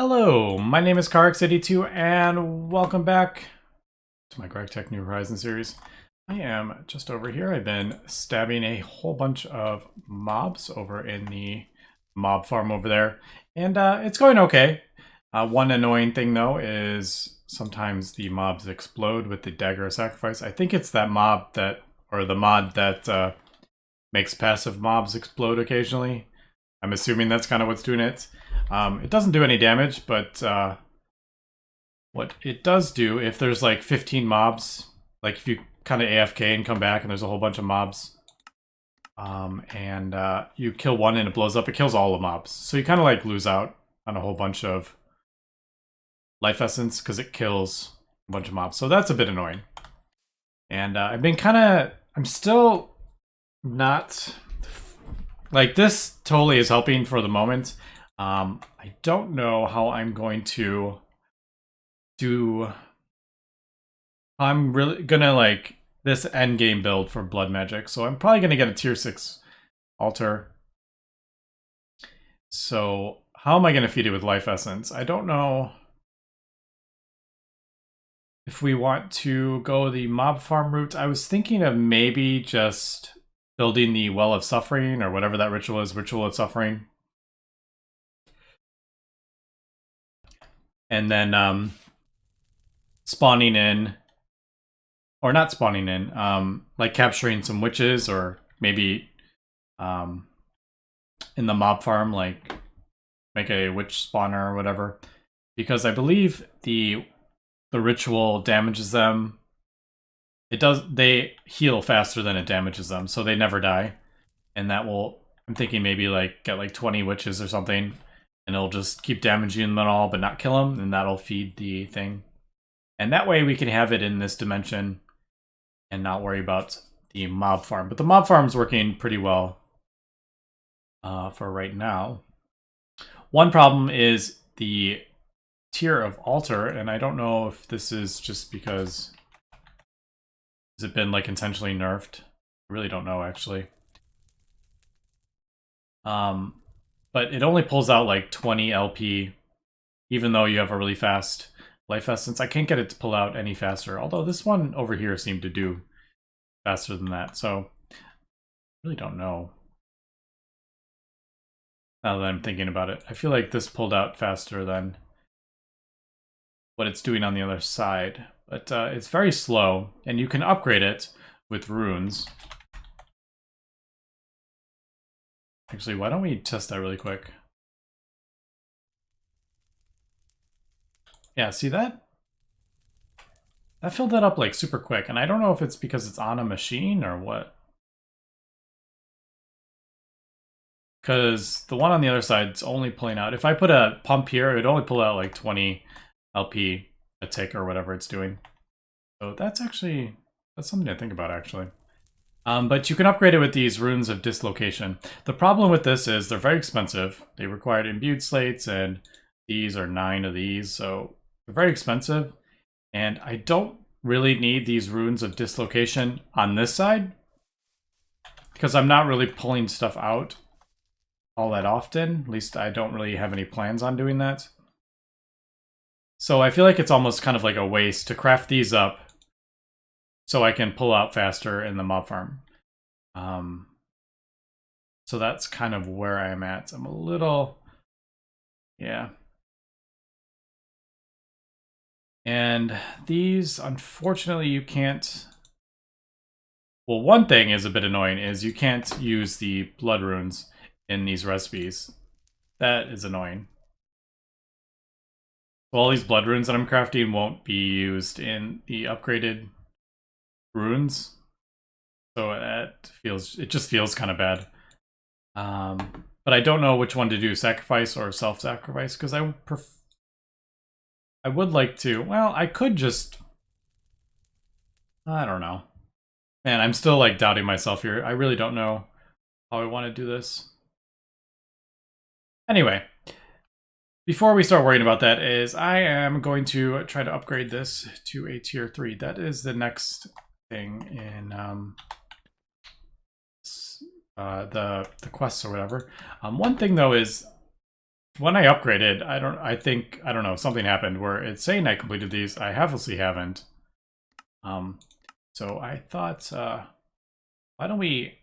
Hello, my name is Carx82 and welcome back to my Gregtech New Horizons series. I am just over here. I've been stabbing a whole bunch of mobs over in the mob farm over there, and it's going okay. One annoying thing though is sometimes the mobs explode with the dagger of sacrifice. I think it's that mob that, or the mod that makes passive mobs explode occasionally. I'm assuming that's kind of what's doing it. It doesn't do any damage, but what it does do, if there's like 15 mobs, like if you kind of AFK and come back and there's a whole bunch of mobs, and you kill one and it blows up, it kills all the mobs. So you kind of like lose out on a whole bunch of life essence because it kills a bunch of mobs. So that's a bit annoying. And I'm still not... Like, this totally is helping for the moment. I don't know how I'm going to do... I'm really gonna, like, this endgame build for blood magic. So I'm probably gonna get a tier 6 altar. So how am I gonna feed it with life essence? I don't know if we want to go the mob farm route. I was thinking of maybe just building the Well of Suffering, or whatever that ritual is, Ritual of Suffering. And then spawning in, or not spawning in, like capturing some witches, or maybe in the mob farm, like make a witch spawner or whatever. Because I believe the ritual damages them. They heal faster than it damages them, so they never die. And that will, I'm thinking maybe like get like 20 witches or something, and it'll just keep damaging them all but not kill them, and that'll feed the thing. And that way we can have it in this dimension and not worry about the mob farm. But the mob farm's working pretty well for right now. One problem is the tier of altar, and I don't know if this is just because... Has it been like intentionally nerfed? I really don't know actually. But it only pulls out like 20 LP, even though you have a really fast life essence. I can't get it to pull out any faster, although this one over here seemed to do faster than that, so I really don't know. Now that I'm thinking about it, I feel like this pulled out faster than what it's doing on the other side. But it's very slow, and you can upgrade it with runes. Actually, why don't we test that really quick? Yeah, see that? That filled that up like super quick, and I don't know if it's because it's on a machine or what. Because the one on the other side is only pulling out. If I put a pump here, it would only pull out like 20 LP a tick or whatever it's doing. So that's something to think about actually. But you can upgrade it with these runes of dislocation. The problem with this is they're very expensive. They require imbued slates, and these are 9 of these, so they're very expensive. And I don't really need these runes of dislocation on this side, because I'm not really pulling stuff out all that often. At least I don't really have any plans on doing that. So I feel like it's almost kind of like a waste to craft these up so I can pull out faster in the mob farm. So that's kind of where I'm at. I'm a little... yeah. And these, unfortunately, you can't... Well, one thing is a bit annoying is you can't use the blood runes in these recipes. That is annoying. So all these blood runes that I'm crafting won't be used in the upgraded runes. So it just feels kind of bad. But I don't know which one to do, sacrifice or self-sacrifice, because I would like to, well, I could just, I don't know. Man, I'm still like doubting myself here. I really don't know how I want to do this. Anyway, before we start worrying about that is I am going to try to upgrade this to a tier 3. That is the next thing in the quests or whatever. One thing though is when I upgraded, I don't know, something happened where it's saying I completed these. I obviously haven't. So I thought, why don't we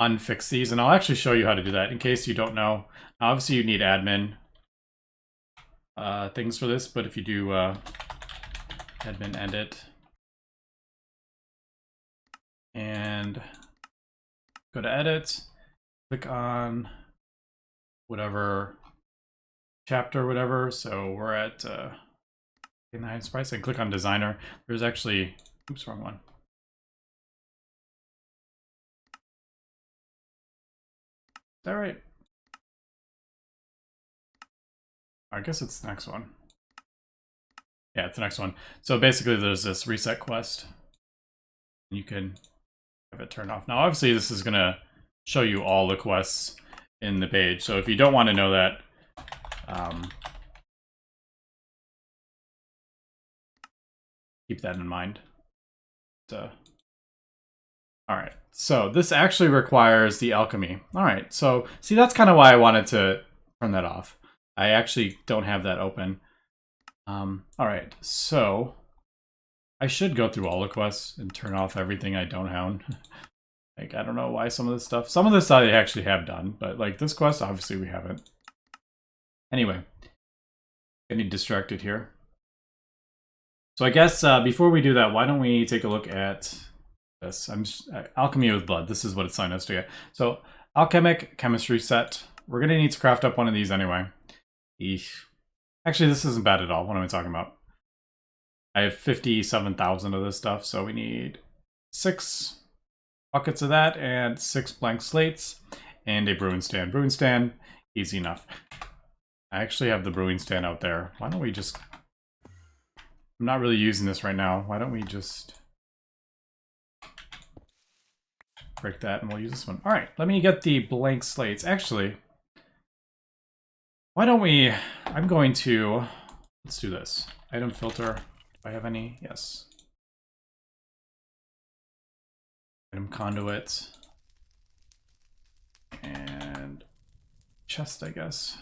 unfix these? And I'll actually show you how to do that in case you don't know. Obviously, you need admin things for this, but if you do admin edit and go to edit, click on whatever chapter, whatever. So we're at in the highest price and click on designer. There's actually, oops, wrong one. Is that right? I guess it's the next one. Yeah, it's the next one. So basically there's this reset quest. You can have it turned off. Now obviously this is gonna show you all the quests in the page. So if you don't want to know that, keep that in mind. Alright, so this actually requires the alchemy. Alright, so see, that's kind of why I wanted to turn that off. I actually don't have that open. Alright, so I should go through all the quests and turn off everything I don't have. Like, I don't know why some of this stuff I actually have done, but like this quest, obviously we haven't. Anyway, getting distracted here. So I guess before we do that, why don't we take a look at this? Alchemy with blood. This is what it's signed us to get. So alchemic chemistry set. We're gonna need to craft up one of these anyway. Eesh. Actually, this isn't bad at all. What am I talking about? I have 57,000 of this stuff, so we need 6 buckets of that and 6 blank slates and a brewing stand. Brewing stand, easy enough. I actually have the brewing stand out there. Why don't we just... I'm not really using this right now. Why don't we just break that and we'll use this one. All right, let me get the blank slates. Actually, why don't we... I'm going to... Let's do this. Item filter. Do I have any? Yes. Item conduit. And chest, I guess.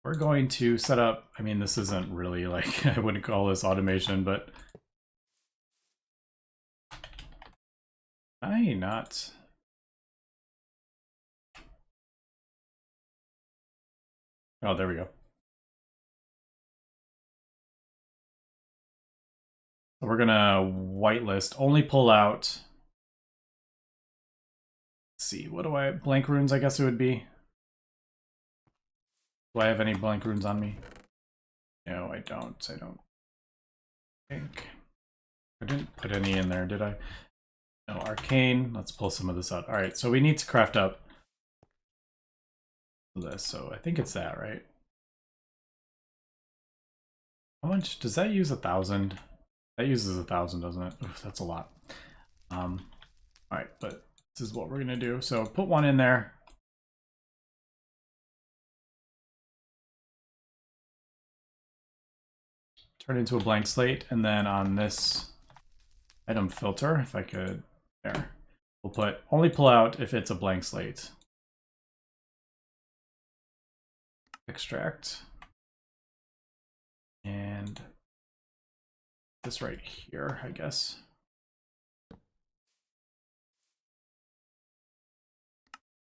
We're going to set up... I mean, this isn't really like... I wouldn't call this automation, but... I not... Oh, there we go. So we're gonna whitelist, only pull out... Let's see, what do I... Blank runes, I guess it would be. Do I have any blank runes on me? No, I don't. I don't think. I didn't put any in there, did I? No, arcane. Let's pull some of this out. Alright, so we need to craft up this, so I think it's that, right? How much does that use? 1,000? That uses 1,000, doesn't it? Oof, that's a lot. Alright, but this is what we're gonna do. So put one in there. Turn it into a blank slate, and then on this item filter, if I could, there, we'll put only pull out if it's a blank slate. Extract. And this right here, I guess.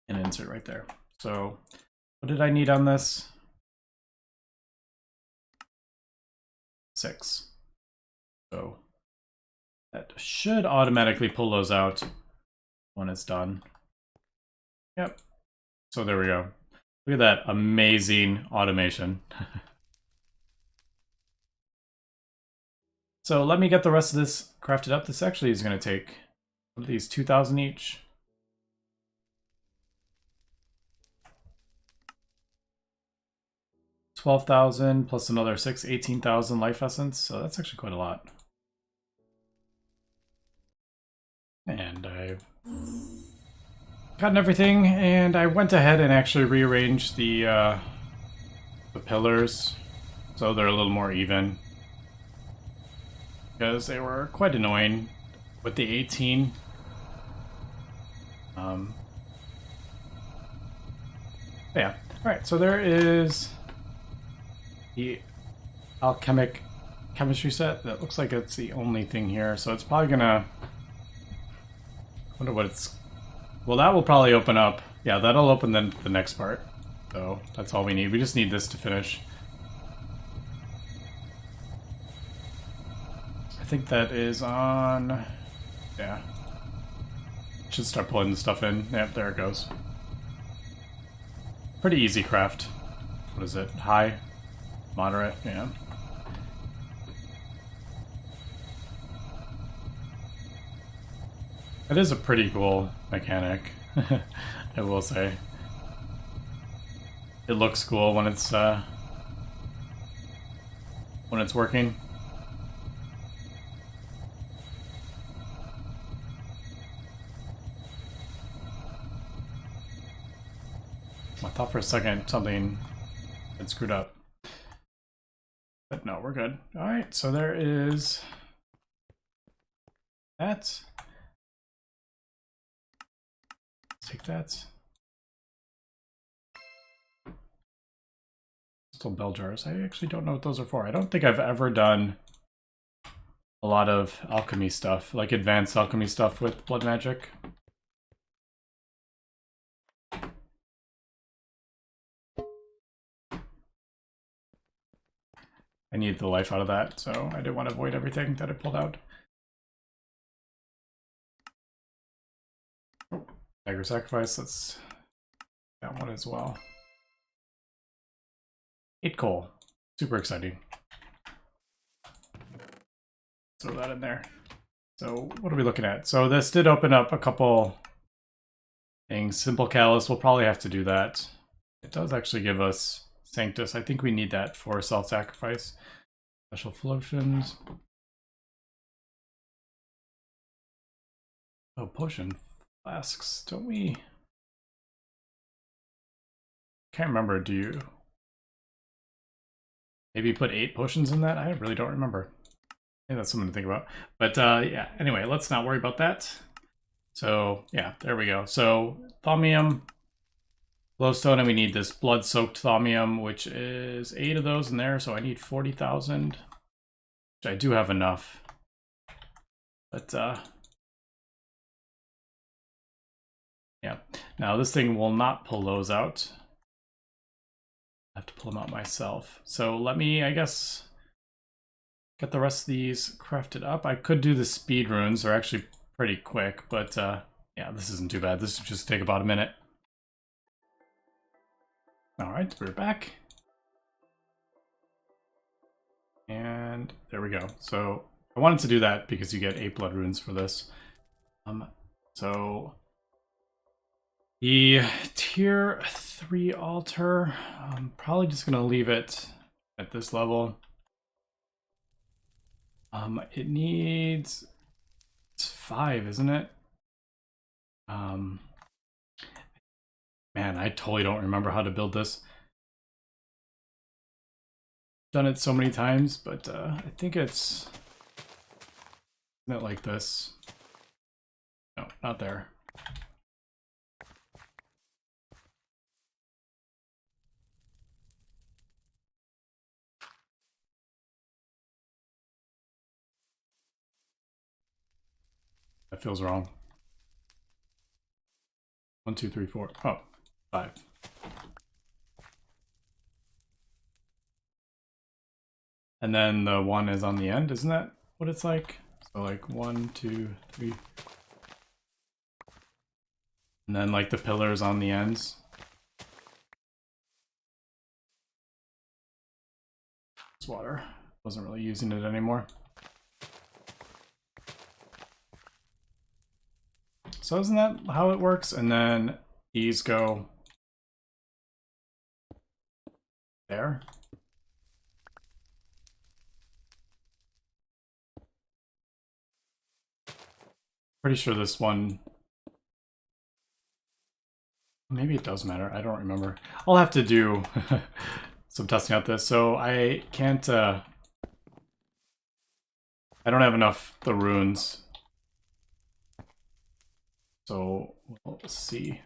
And insert right there. So what did I need on this? 6. So that should automatically pull those out when it's done. Yep. So there we go. Look at that amazing automation. So let me get the rest of this crafted up. This actually is going to take, what are these, 2,000 each? $12,000 plus another 6, 18,000 life essence. So that's actually quite a lot. And I've gotten everything, and I went ahead and actually rearranged the pillars so they're a little more even, because they were quite annoying with the 18. Yeah, Alright, so there is the alchemic chemistry set. That looks like it's the only thing here, so it's probably gonna... wonder what it's... well, that will probably open up. Yeah, that'll open then the next part. So that's all we need. We just need this to finish. I think that is on... yeah. Should start pulling the stuff in. Yep, there it goes. Pretty easy craft. What is it? High? Moderate? Yeah. It is a pretty cool mechanic, I will say. It looks cool when it's working. I thought for a second something had screwed up. But no, we're good. Alright, so there is that. Let's take that. Still bell jars. I actually don't know what those are for. I don't think I've ever done a lot of alchemy stuff, like advanced alchemy stuff with blood magic. I need the life out of that, so I didn't want to avoid everything that I pulled out. Oh, dagger sacrifice, that's that one as well. 8 coal. Super exciting. Throw that in there. So what are we looking at? So this did open up a couple things. Simple Callus, we'll probably have to do that. It does actually give us Sanctus. I think we need that for self-sacrifice. Special Flotions. Oh, potion flasks. Don't we... can't remember, do you... maybe put 8 potions in that? I really don't remember. Maybe that's something to think about. But yeah, anyway, let's not worry about that. So yeah, there we go. So thaumium, glowstone, and we need this blood-soaked thaumium, which is 8 of those in there, so I need 40,000, which I do have enough. But yeah, now this thing will not pull those out. I have to pull them out myself. So let me, I guess, get the rest of these crafted up. I could do the speed runes. They're actually pretty quick, but yeah, this isn't too bad. This would just take about a minute. All right, we're back. And there we go. So I wanted to do that because you get 8 blood runes for this. So the tier 3 altar, I'm probably just gonna leave it at this level. It needs, it's 5, isn't it? Man, I totally don't remember how to build this. Done it so many times, but I think it's not like this. No, not there. That feels wrong. 1, 2, 3, 4. Oh, 5. And then the 1 is on the end, isn't that what it's like? So like 1, 2, 3. And then like the pillars on the ends. It's water. Wasn't really using it anymore. So isn't that how it works? And then these go there. Pretty sure this one, maybe it does matter. I don't remember. I'll have to do some testing out this. So I can't, I don't have enough the runes. So we'll see.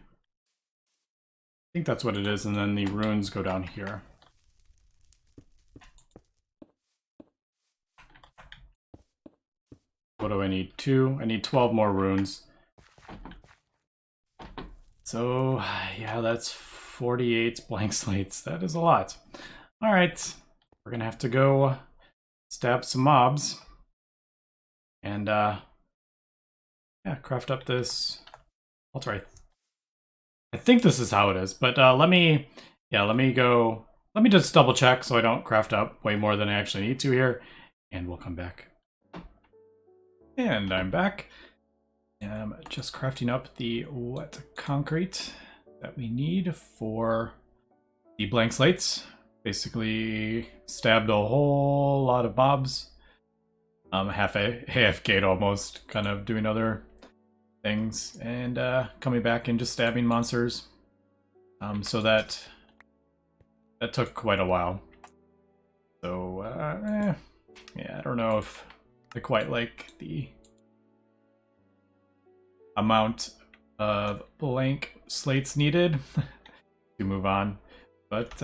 think that's what it is, and then the runes go down here. What do I need? 2. I need 12 more runes. So, yeah, that's 48 blank slates. That is a lot. All right, we're gonna have to go stab some mobs and yeah, craft up this altar. I think this is how it is, but let me just double check so I don't craft up way more than I actually need to here, and we'll come back. And I'm back. I'm just crafting up the wet concrete that we need for the blank slates. Basically stabbed a whole lot of mobs. Half gate almost, kind of doing other things, and coming back and just stabbing monsters. So that took quite a while. So yeah, I don't know if I quite like the amount of blank slates needed to move on, but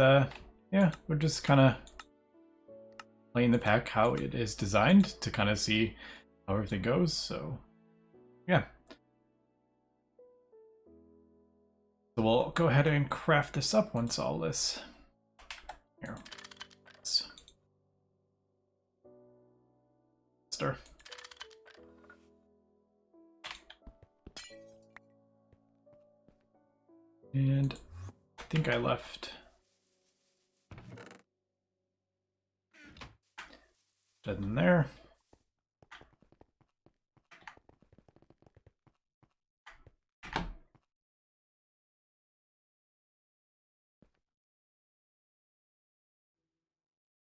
yeah, we're just kind of playing the pack how it is designed to kind of see how everything goes. So yeah, so we'll go ahead and craft this up once all this here. Stir. And I think I left that in there.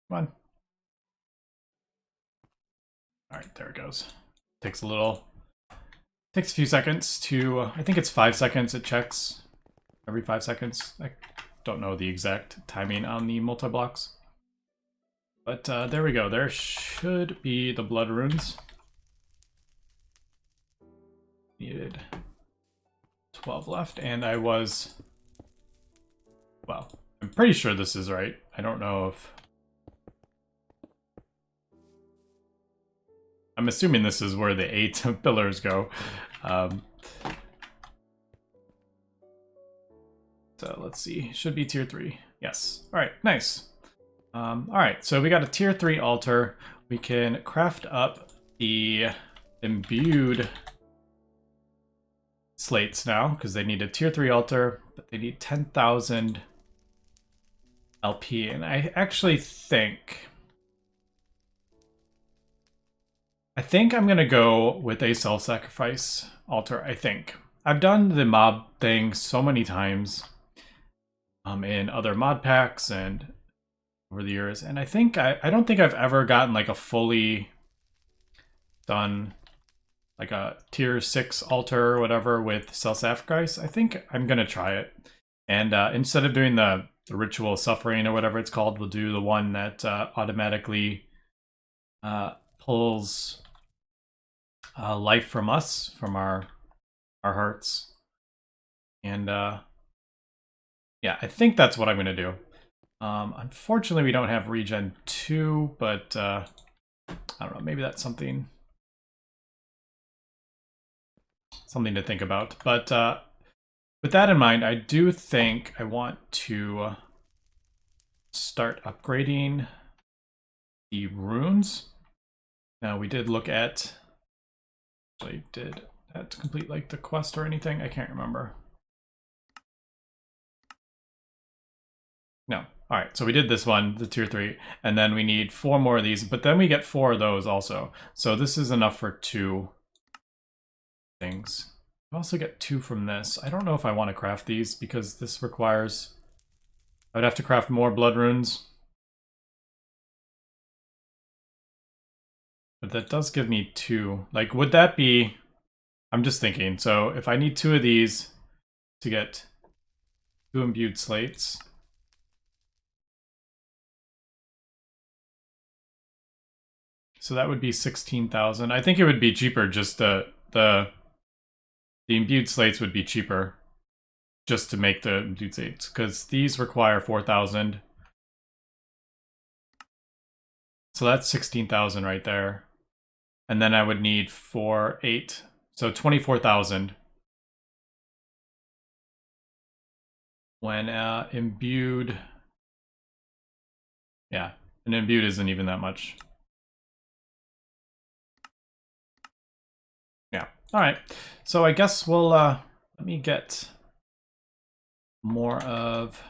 Come on. All right, there it goes. Takes a few seconds to, I think it's 5 seconds it checks every 5 seconds. I don't know the exact timing on the multi-blocks. But there we go. There should be the blood runes. Needed 12 left, and I was, well, I'm pretty sure this is right. I don't know if, I'm assuming this is where the 8 pillars go. So let's see, should be tier 3. Yes. All right, nice. All right, so we got a tier 3 altar. We can craft up the imbued slates now because they need a tier 3 altar, but they need 10,000 LP. And I actually think I'm gonna go with a self-sacrifice altar. I think I've done the mob thing so many times in other mod packs and over the years, and I think I don't think I've ever gotten like a fully done like a tier 6 altar or whatever with self-sacrifice. I think I'm gonna try it, and instead of doing the ritual suffering or whatever it's called, we'll do the one that automatically pulls life from us, from our hearts. And yeah, I think that's what I'm gonna do. Unfortunately, we don't have regen 2, but I don't know, maybe that's something to think about. But with that in mind, I do think I want to start upgrading the runes. Now, we did look at, actually did that complete like the quest or anything? I can't remember. No. All right, so we did this one, the tier 3, and then we need 4 more of these, but then we get 4 of those also. So this is enough for 2 things. I also get 2 from this. I don't know if I want to craft these because this requires, I would have to craft more blood runes. But that does give me 2. Like, would that be, I'm just thinking, so if I need 2 of these to get 2 imbued slates, so that would be 16,000. I think it would be cheaper, just the imbued slates would be cheaper. just to make the dude slates, because these require 4,000. So that's 16,000 right there. And then I would need 4, 8. So 24,000. When imbued... Yeah, and imbued isn't even that much. Yeah, alright. So I guess we'll... let me get more of...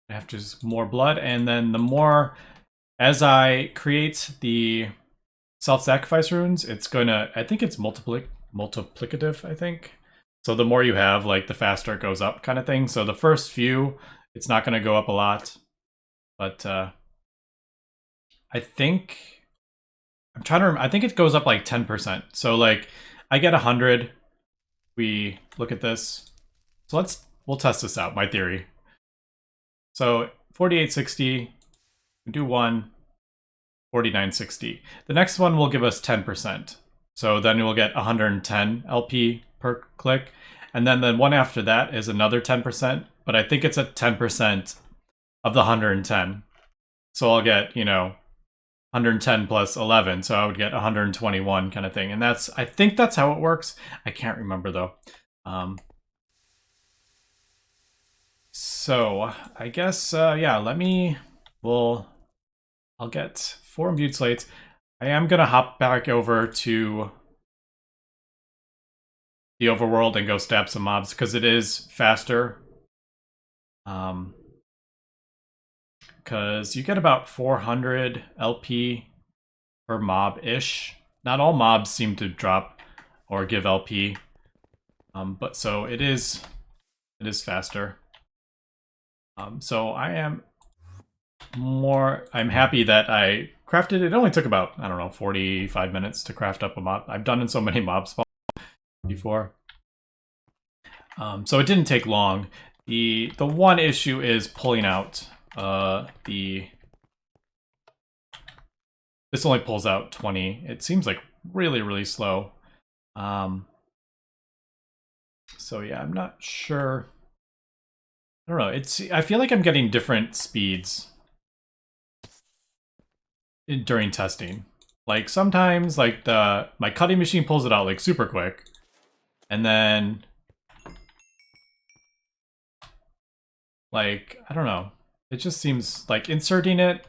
I have just more blood, and then the more... As I create the self-sacrifice runes, it's gonna... I think it's multiplicative, I think. So the more you have, like, the faster it goes up kind of thing. So the first few, it's not going to go up a lot. But I think... I'm trying to remember. I think it goes up like 10%. So, like, I get 100. We look at this. So we'll test this out, my theory. So 4860, do 1, 4960. The next one will give us 10%. So then we'll get 110 LP per click. And then the one after that is another 10%, but I think it's at 10% of the 110. So I'll get, you know, 110 plus 11, so I would get 121 kind of thing. And I think that's how it works. I can't remember though. So I guess, yeah, I'll get 4 imbued slates. I am gonna hop back over to the overworld and go stab some mobs because it is faster. Because you get about 400 LP per mob-ish. Not all mobs seem to drop or give LP. But so it is faster. So I'm happy that I crafted it. It only took about, I don't know, 45 minutes to craft up a mob. I've done in so many mobs before. So it didn't take long. The one issue is pulling out this only pulls out 20. It seems like really, really slow. So yeah, I'm not sure. I don't know. I feel like I'm getting different speeds during testing. Like sometimes, like my cutting machine pulls it out like super quick, and then like I don't know. It just seems like inserting it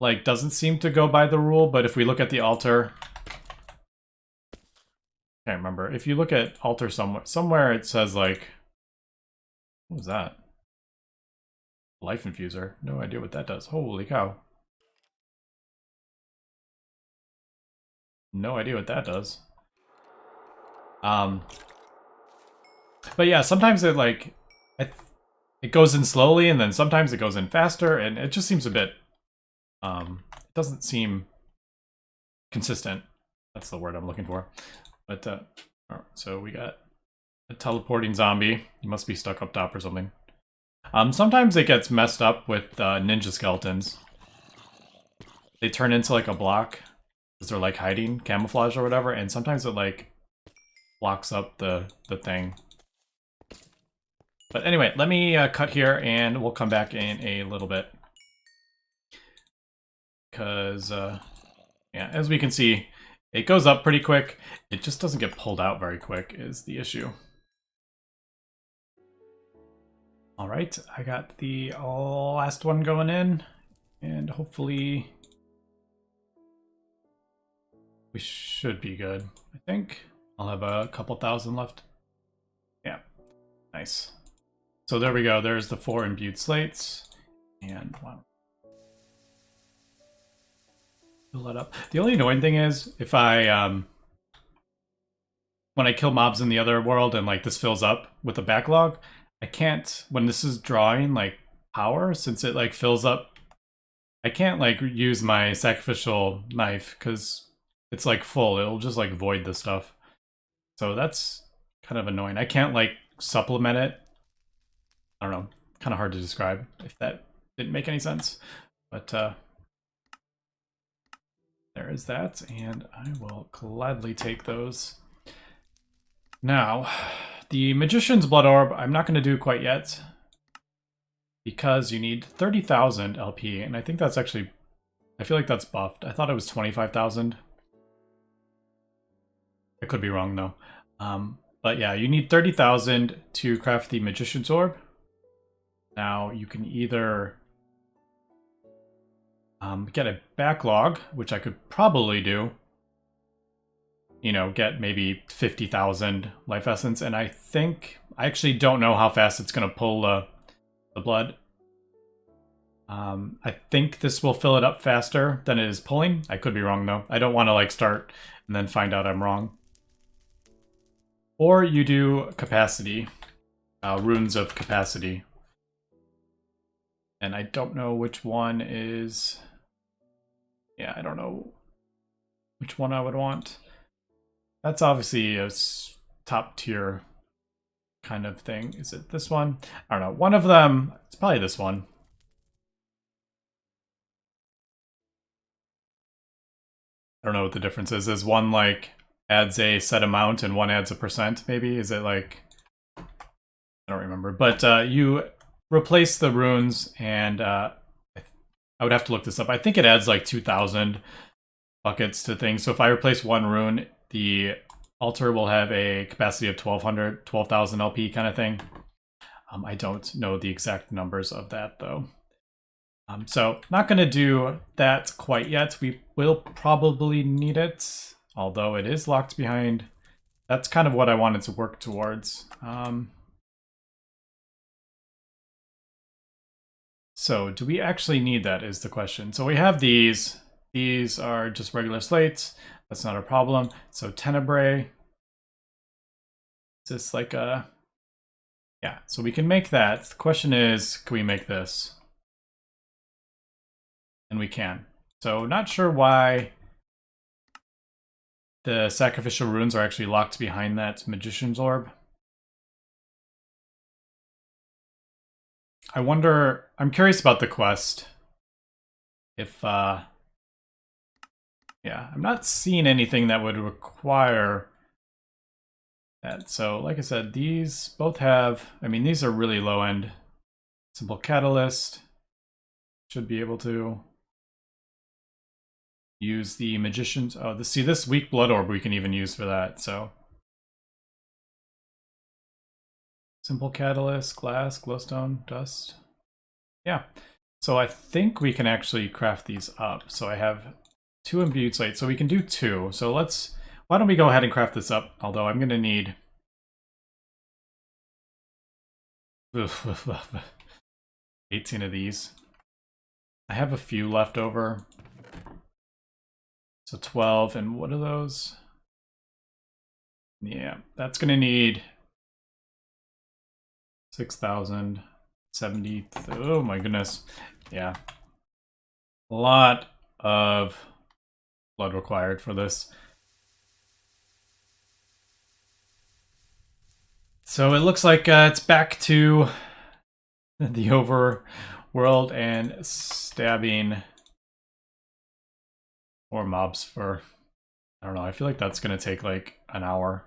like doesn't seem to go by the rule. But if we look at the altar, can't remember. If you look at altar somewhere it says like, what was that? Life infuser. No idea what that does. Holy cow. No idea what that does. But yeah, sometimes it like it goes in slowly, and then sometimes it goes in faster, and it just seems a bit it doesn't seem consistent. That's the word I'm looking for. But alright, so we got a teleporting zombie. He must be stuck up top or something. Sometimes it gets messed up with ninja skeletons. They turn into like a block because they're like hiding, camouflage or whatever, and sometimes it like blocks up the thing. But anyway, let me cut here and we'll come back in a little bit. Because, yeah, as we can see, it goes up pretty quick. It just doesn't get pulled out very quick is the issue. Alright, I got the last one going in. And hopefully we should be good, I think. I'll have a couple thousand left. Yeah, nice. So there we go. There's the 4 imbued slates. And wow. Fill that up. The only annoying thing is if I when I kill mobs in the other world and like this fills up with a backlog, I can't, when this is drawing like power, since it like fills up, I can't like use my sacrificial knife because it's like full. It'll just like void the stuff. So that's kind of annoying. I can't like supplement it. I don't know, kind of hard to describe if that didn't make any sense. But there is that, and I will gladly take those. Now, the Magician's Blood Orb, I'm not going to do quite yet because you need 30,000 LP, and I think that's actually, I feel like that's buffed. I thought it was 25,000. I could be wrong though. But yeah, you need 30,000 to craft the Magician's Orb. Now, you can either get a backlog, which I could probably do. You know, get maybe 50,000 life essence, and I actually don't know how fast it's going to pull the blood. I think this will fill it up faster than it is pulling. I could be wrong though. I don't want to like start and then find out I'm wrong. Or you do capacity, runes of capacity. And I don't know which one is... Yeah, I don't know which one I would want. That's obviously a top tier kind of thing. Is it this one? I don't know. One of them, it's probably this one. I don't know what the difference is. Is one like adds a set amount and one adds a percent maybe? Is it like... I don't remember. But you replace the runes and I would have to look this up. I think it adds like 2,000 buckets to things. So if I replace one rune, the altar will have a capacity of 12,000 LP kind of thing. I don't know the exact numbers of that though. So not going to do that quite yet. We will probably need it, although it is locked behind. That's kind of what I wanted to work towards. So do we actually need that is the question. So we have these. These are just regular slates. That's not a problem. So Tenebrae. Is this like a... Yeah, so we can make that. The question is, can we make this? And we can. So not sure why the sacrificial runes are actually locked behind that Magician's Orb. I wonder, I'm curious about the quest. If, yeah, I'm not seeing anything that would require that. So, like I said, these both have, I mean, these are really low end. Simple Catalyst should be able to use the Magician's, oh, see this weak Blood Orb we can even use for that, so. Simple Catalyst, Glass, Glowstone, Dust. Yeah, so I think we can actually craft these up. So I have 2 imbued slates, so we can do 2. So why don't we go ahead and craft this up? Although I'm gonna need 18 of these. I have a few left over. So 12, and what are those? Yeah, that's gonna need 6,000, 70, oh my goodness. Yeah. A lot of blood required for this. So it looks like it's back to the overworld and stabbing more mobs for, I don't know, I feel like that's going to take like an hour.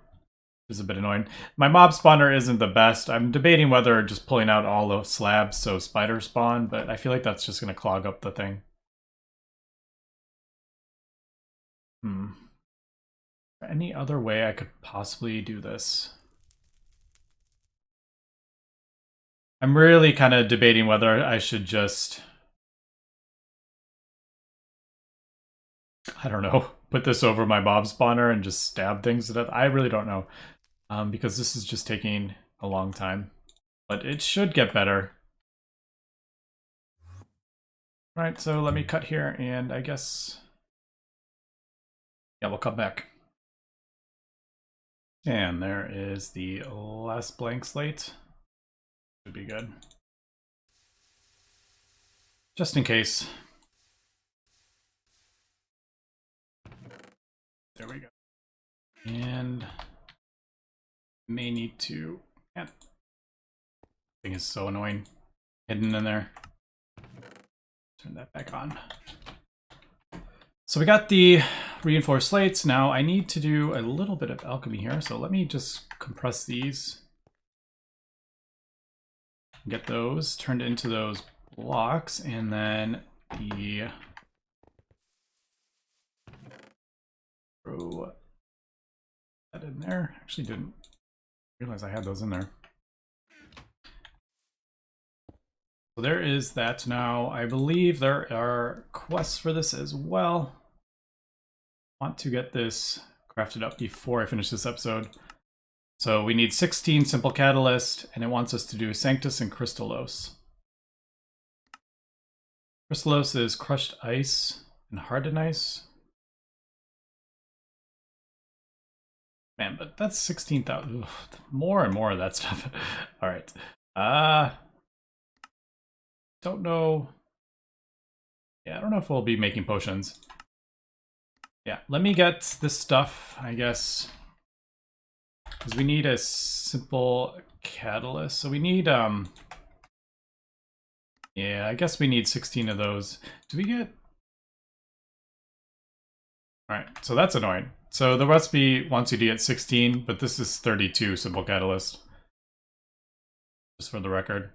Which is a bit annoying. My mob spawner isn't the best. I'm debating whether just pulling out all the slabs so spiders spawn, but I feel like that's just going to clog up the thing. Any other way I could possibly do this? I'm really kind of debating whether I should just, I don't know, put this over my mob spawner and just stab things to death. I really don't know, because this is just taking a long time, but it should get better. All right, so let me cut here, and I guess, yeah, we'll come back. And there is the last blank slate. Should be good. Just in case. There we go. And may need to... Man, thing is so annoying. Hidden in there. Turn that back on. So we got the reinforced slates. Now I need to do a little bit of alchemy here, so let me just compress these. Get those turned into those blocks, and then the throw that in there. Actually didn't realize I had those in there. So there is that. Now I believe there are quests for this as well. I want to get this crafted up before I finish this episode. So we need 16 simple catalyst, and it wants us to do Sanctus and Crystallos. Crystallos is crushed ice and hardened ice. Man, but that's 16,000. More and more of that stuff. All right. Don't know. Yeah, I don't know if we'll be making potions. Yeah, let me get this stuff, I guess. Because we need a simple catalyst. So we need, yeah, I guess we need 16 of those. Do we get... Alright, so that's annoying. So the recipe wants you to get 16, but this is 32 simple catalyst. Just for the record.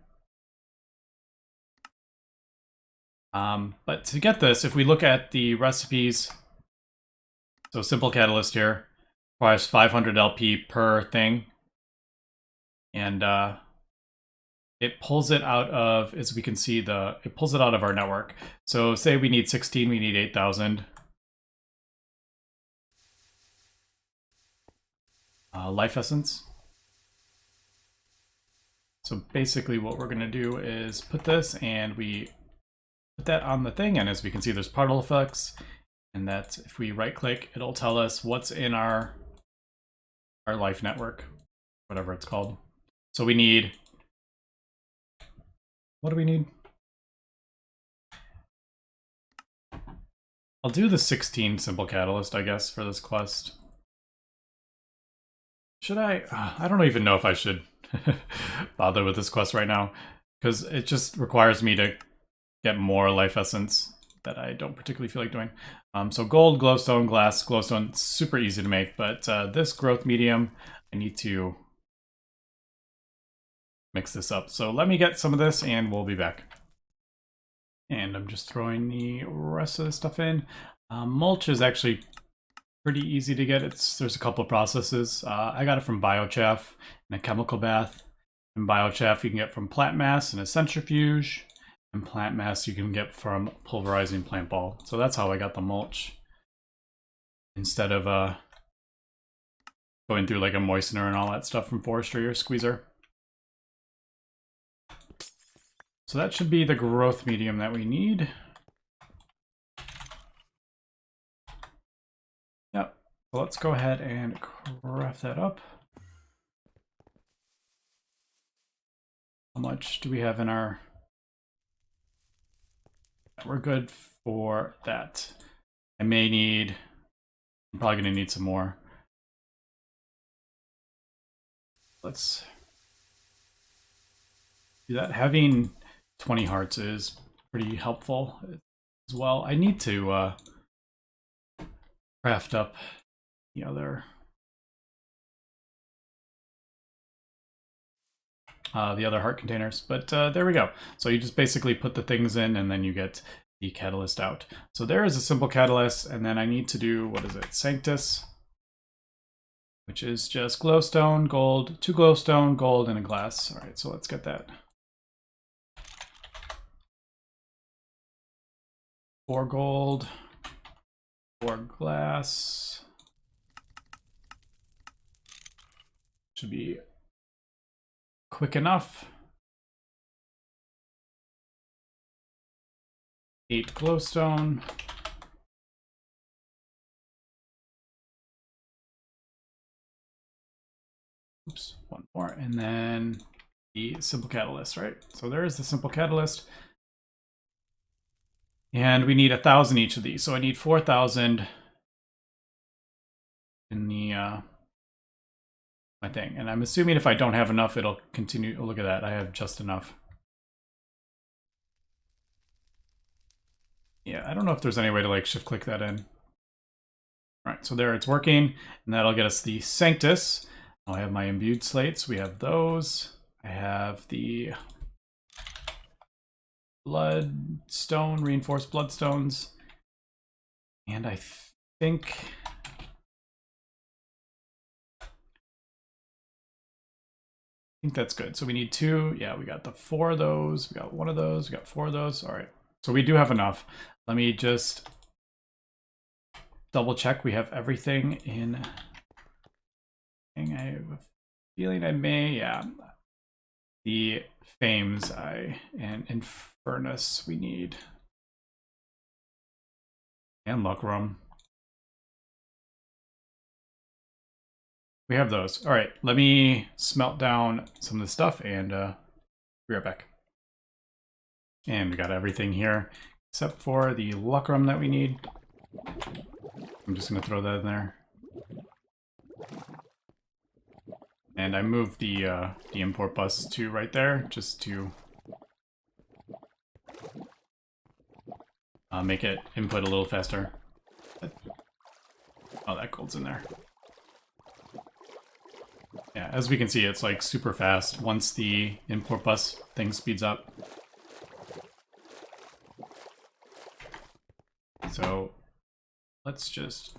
But to get this, if we look at the recipes, so simple catalyst here requires 500 LP per thing, and it pulls it out of, as we can see, it pulls it out of our network. So say we need 16, we need 8,000. Life essence. So basically what we're going to do is put this, and we put that on the thing, and as we can see there's particle effects, and that if we right click it'll tell us what's in our life network, whatever it's called. So we need, what do we need? I'll do the 16 simple catalyst, I guess, for this quest. Should I? I don't even know if I should bother with this quest right now, because it just requires me to get more life essence that I don't particularly feel like doing. So gold, glowstone, glass, glowstone, super easy to make, but this growth medium, I need to mix this up. So let me get some of this and we'll be back. And I'm just throwing the rest of the stuff in. Mulch is actually pretty easy to get. There's a couple of processes. I got it from biochaff and a chemical bath. And biochaff you can get from plant mass and a centrifuge. And plant mass you can get from pulverizing plant ball. So that's how I got the mulch. Instead of going through like a moistener and all that stuff from forestry or squeezer. So that should be the growth medium that we need. Yep. So let's go ahead and craft that up. How much do we have in our... We're good for that. I'm probably going to need some more. Let's do that. Having 20 hearts is pretty helpful as well. I need to craft up the other heart containers, but there we go. So you just basically put the things in and then you get the catalyst out. So there is a simple catalyst, and then I need to do, what is it, Sanctus, which is just glowstone, gold, 2 glowstone, gold, and a glass. All right, so let's get that. 4 gold, 4 glass. Should be quick enough. 8 glowstone. Oops, 1 more, and then the simple catalyst, right? So there is the simple catalyst. And we need 1,000 each of these. So I need 4,000 in the my thing. And I'm assuming if I don't have enough, it'll continue. Oh, look at that. I have just enough. Yeah, I don't know if there's any way to like shift click that in. right, so there it's working, and that'll get us the Sanctus. I have my imbued slates. We have those. I have the bloodstone, reinforced bloodstones, and I think that's good. So we need 2. Yeah, we got the 4 of those. We got 1 of those. We got 4 of those. All right. So we do have enough. Let me just double check we have everything in. I have a feeling I may, yeah. The Fames and Infernus we need. And Lucrum. We have those. All right, let me smelt down some of the stuff and be right back. And we got everything here except for the Lucrum that we need. I'm just gonna throw that in there. And I moved the import bus to right there just to make it input a little faster. Oh, that gold's in there. Yeah, as we can see, it's like super fast once the import bus thing speeds up. So let's just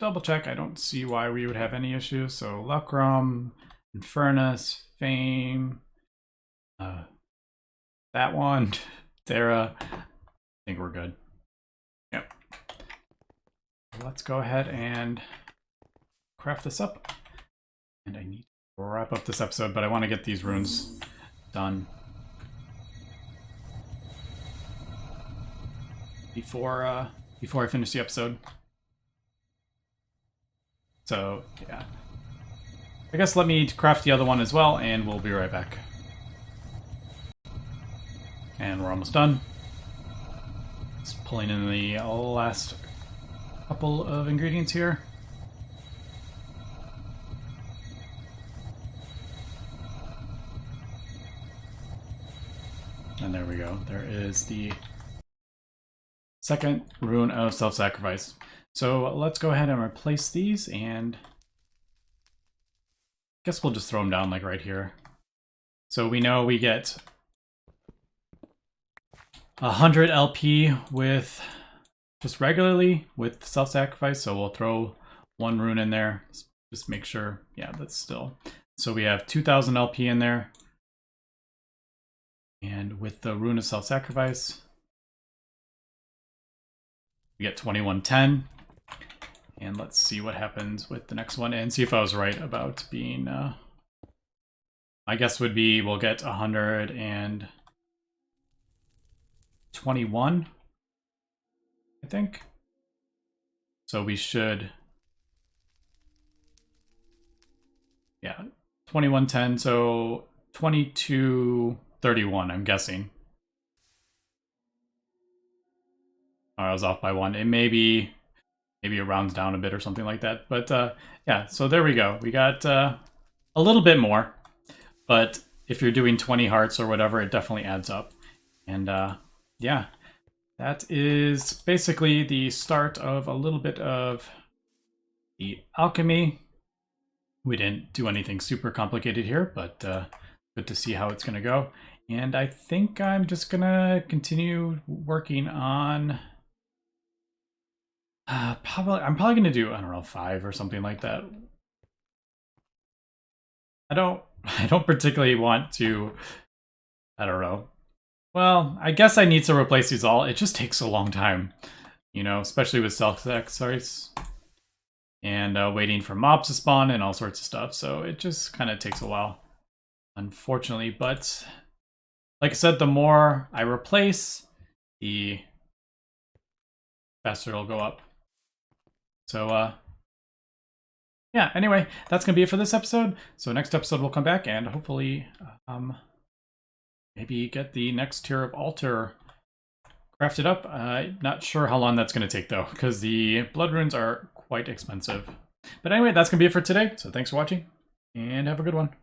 double check. I don't see why we would have any issues. So Lucrum, Infernus, Fame, that one, Thera. I think we're good. Yep. Let's go ahead and craft this up. And I need to wrap up this episode, but I want to get these runes done before I finish the episode. So, yeah. I guess let me craft the other one as well, and we'll be right back. And we're almost done. Just pulling in the last couple of ingredients here. And there we go. There is the second rune of self-sacrifice. So let's go ahead and replace these, and I guess we'll just throw them down like right here. So we know we get 100 LP with just regularly with self-sacrifice, so we'll throw 1 rune in there. Just make sure, yeah, that's still. So we have 2000 LP in there. And with the rune of self-sacrifice, we get 2110. And let's see what happens with the next one and see if I was right about being, my guess would be we'll get 121, I think. So we should, yeah, 2110, so 2231, I'm guessing. Oh, I was off by 1. It maybe it rounds down a bit or something like that. But yeah, so there we go. We got a little bit more. But if you're doing 20 hearts or whatever, it definitely adds up. And yeah, that is basically the start of a little bit of the alchemy. We didn't do anything super complicated here, but good to see how it's going to go. And I think I'm just going to continue working on... I'm probably going to do, I don't know, 5 or something like that. I don't particularly want to, I don't know. Well, I guess I need to replace these all. It just takes a long time, you know, especially with self-sacrifice and waiting for mobs to spawn and all sorts of stuff. So it just kind of takes a while, unfortunately. But like I said, the more I replace, the faster it'll go up. So, yeah, anyway, that's going to be it for this episode. So next episode we'll come back and hopefully maybe get the next tier of altar crafted up. Not sure how long that's going to take, though, because the blood runes are quite expensive. But anyway, that's going to be it for today. So thanks for watching, and have a good one.